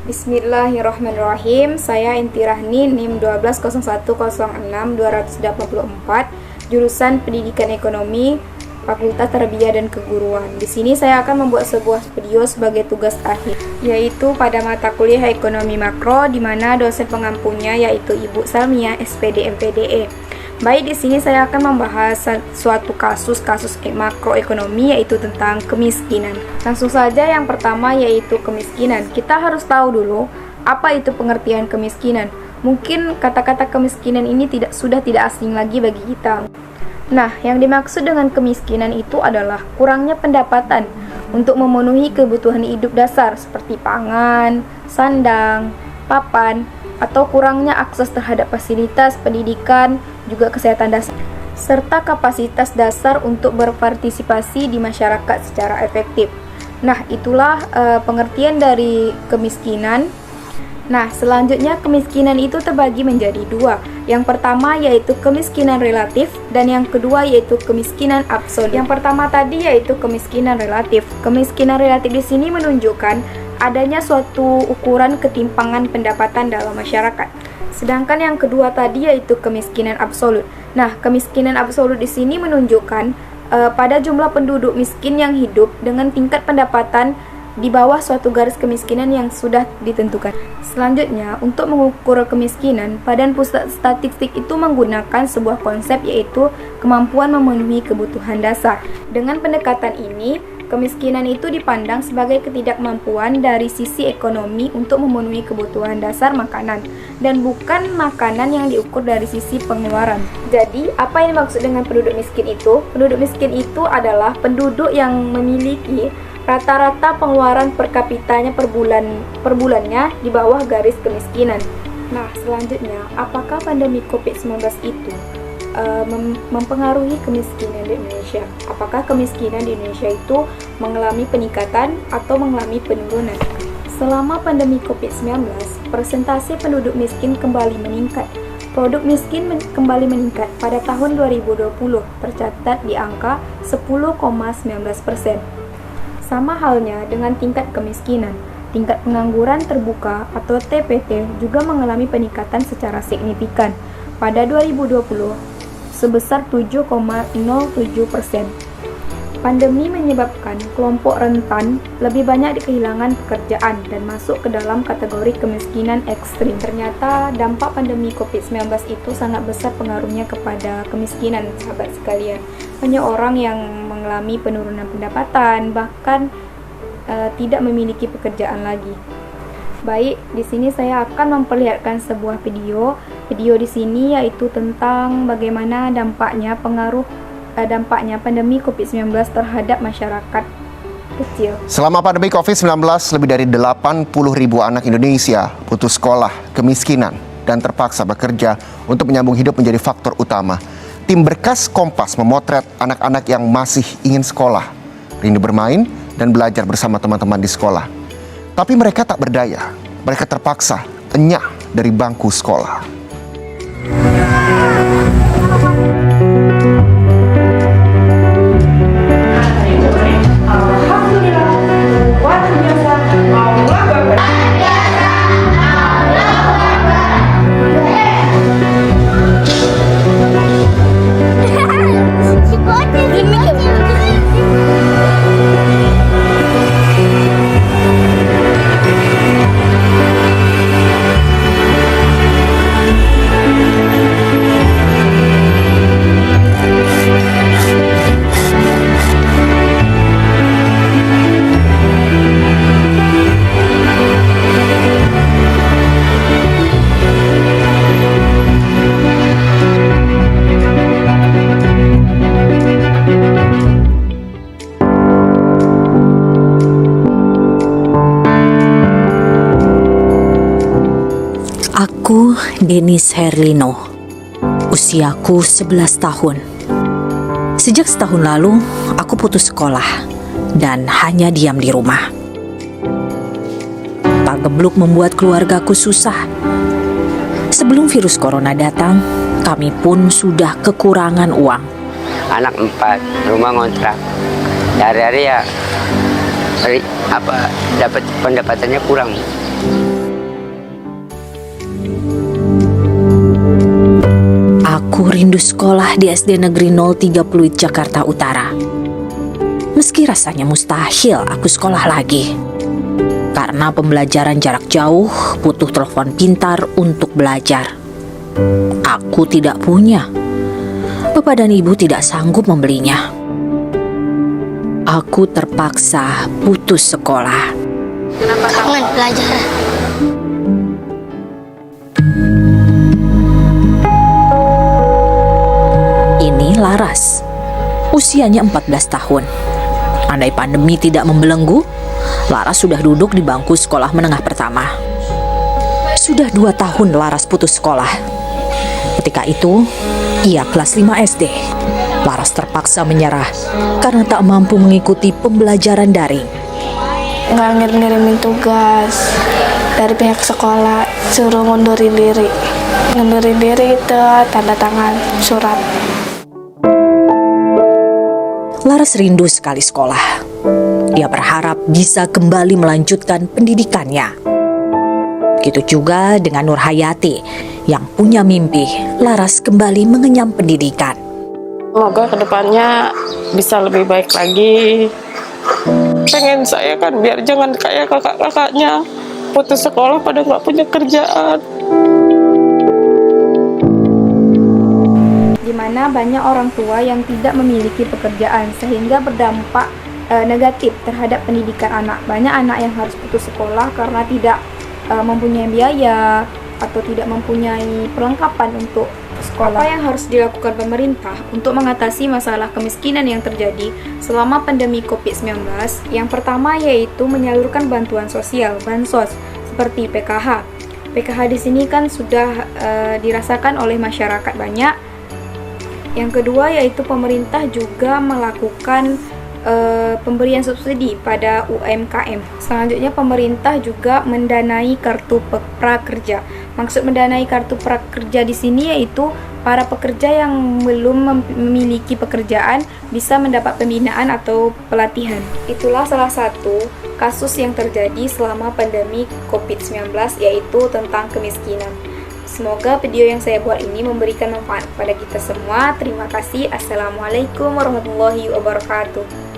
Bismillahirrahmanirrahim. Saya Inti Rahni, NIM 120106284, jurusan Pendidikan Ekonomi, Fakultas Tarbiyah dan Keguruan. Di sini saya akan membuat sebuah video sebagai tugas akhir, yaitu pada mata kuliah Ekonomi Makro, di mana dosen pengampunya yaitu Ibu Salmiah, SPD MPDE. Baik, di sini saya akan membahas suatu kasus makroekonomi, yaitu tentang kemiskinan. Langsung saja, yang pertama yaitu kemiskinan. Kita harus tahu dulu apa itu pengertian kemiskinan. Mungkin kata-kata kemiskinan ini sudah tidak asing lagi bagi kita. Nah, yang dimaksud dengan kemiskinan itu adalah kurangnya pendapatan untuk memenuhi kebutuhan hidup dasar seperti pangan, sandang, papan, atau kurangnya akses terhadap fasilitas pendidikan, juga kesehatan dasar, serta kapasitas dasar untuk berpartisipasi di masyarakat secara efektif. Nah, itulah pengertian dari kemiskinan. Nah, selanjutnya kemiskinan itu terbagi menjadi dua. Yang pertama yaitu kemiskinan relatif, dan yang kedua yaitu kemiskinan absolut. Yang pertama tadi yaitu kemiskinan relatif. Kemiskinan relatif di sini menunjukkan adanya suatu ukuran ketimpangan pendapatan dalam masyarakat. Sedangkan yang kedua tadi yaitu kemiskinan absolut. Nah, kemiskinan absolut di sini menunjukkan pada jumlah penduduk miskin yang hidup dengan tingkat pendapatan di bawah suatu garis kemiskinan yang sudah ditentukan. Selanjutnya, untuk mengukur kemiskinan, Badan Pusat Statistik itu menggunakan sebuah konsep, yaitu kemampuan memenuhi kebutuhan dasar. Dengan pendekatan ini, kemiskinan itu dipandang sebagai ketidakmampuan dari sisi ekonomi untuk memenuhi kebutuhan dasar makanan, dan bukan makanan yang diukur dari sisi pengeluaran. Jadi, apa yang dimaksud dengan penduduk miskin itu? Penduduk miskin itu adalah penduduk yang memiliki rata-rata pengeluaran per kapitanya per bulannya di bawah garis kemiskinan. Nah, selanjutnya, apakah pandemi COVID-19 itu mempengaruhi kemiskinan di Indonesia? Apakah kemiskinan di Indonesia itu mengalami peningkatan atau mengalami penurunan? Selama pandemi COVID-19, persentase penduduk miskin kembali meningkat. Produk miskin kembali meningkat pada tahun 2020, tercatat di angka 10,19%. Sama halnya dengan tingkat kemiskinan. Tingkat pengangguran terbuka atau TPT juga mengalami peningkatan secara signifikan pada 2020 sebesar 7,07%. Pandemi menyebabkan kelompok rentan lebih banyak kehilangan pekerjaan dan masuk ke dalam kategori kemiskinan ekstrim. Ternyata dampak pandemi COVID-19 itu sangat besar pengaruhnya kepada kemiskinan, sahabat sekalian. Banyak orang yang mengalami penurunan pendapatan, bahkan tidak memiliki pekerjaan lagi. Baik, di sini saya akan memperlihatkan sebuah video. Video di sini yaitu tentang bagaimana dampaknya pandemi COVID-19 terhadap masyarakat kecil. Selama pandemi COVID-19, lebih dari 80.000 anak Indonesia putus sekolah, kemiskinan, dan terpaksa bekerja untuk menyambung hidup menjadi faktor utama. Tim Berkas Kompas memotret anak-anak yang masih ingin sekolah, rindu bermain, dan belajar bersama teman-teman di sekolah. Tapi mereka tak berdaya, mereka terpaksa enyah dari bangku sekolah. Aku Denis Herlino, usiaku 11 tahun. Sejak setahun lalu, aku putus sekolah dan hanya diam di rumah. Pagebluk membuat keluargaku susah. Sebelum virus corona datang, kami pun sudah kekurangan uang. Anak 4, rumah ngontrak. Hari-hari ya dapat pendapatannya kurang. Aku rindu sekolah di SD Negeri 030 Jakarta Utara. Meski rasanya mustahil aku sekolah lagi. Karena pembelajaran jarak jauh butuh telepon pintar untuk belajar. Aku tidak punya. Bapak dan ibu tidak sanggup membelinya. Aku terpaksa putus sekolah. Kangen belajar. Ini Laras. Usianya 14 tahun. Andai pandemi tidak membelenggu, Laras sudah duduk di bangku sekolah menengah pertama. Sudah 2 tahun Laras putus sekolah. Ketika itu, ia kelas 5 SD. Laras terpaksa menyerah karena tak mampu mengikuti pembelajaran daring. Nggak ngirimin tugas dari pihak sekolah, suruh ngundurin diri. Ngundurin diri itu tanda tangan surat. Laras rindu sekali sekolah. Ia berharap bisa kembali melanjutkan pendidikannya. Begitu juga dengan Nur Hayati yang punya mimpi Laras kembali mengenyam pendidikan. Semoga kedepannya bisa lebih baik lagi. Pengen saya kan biar jangan kayak kakak-kakaknya putus sekolah pada nggak punya kerjaan. Di mana banyak orang tua yang tidak memiliki pekerjaan sehingga berdampak negatif terhadap pendidikan anak. Banyak anak yang harus putus sekolah karena tidak mempunyai biaya atau tidak mempunyai perlengkapan untuk sekolah. Apa yang harus dilakukan pemerintah untuk mengatasi masalah kemiskinan yang terjadi selama pandemi COVID-19? Yang pertama yaitu menyalurkan bantuan sosial, bansos, seperti PKH. PKH di sini kan sudah dirasakan oleh masyarakat banyak. Yang kedua yaitu pemerintah juga melakukan pemberian subsidi pada UMKM. Selanjutnya pemerintah juga mendanai kartu prakerja. Maksud mendanai kartu prakerja di sini yaitu para pekerja yang belum memiliki pekerjaan bisa mendapat pembinaan atau pelatihan. Itulah salah satu kasus yang terjadi selama pandemi COVID-19 yaitu tentang kemiskinan. Semoga video yang saya buat ini memberikan manfaat pada kita semua. Terima kasih. Assalamualaikum warahmatullahi wabarakatuh.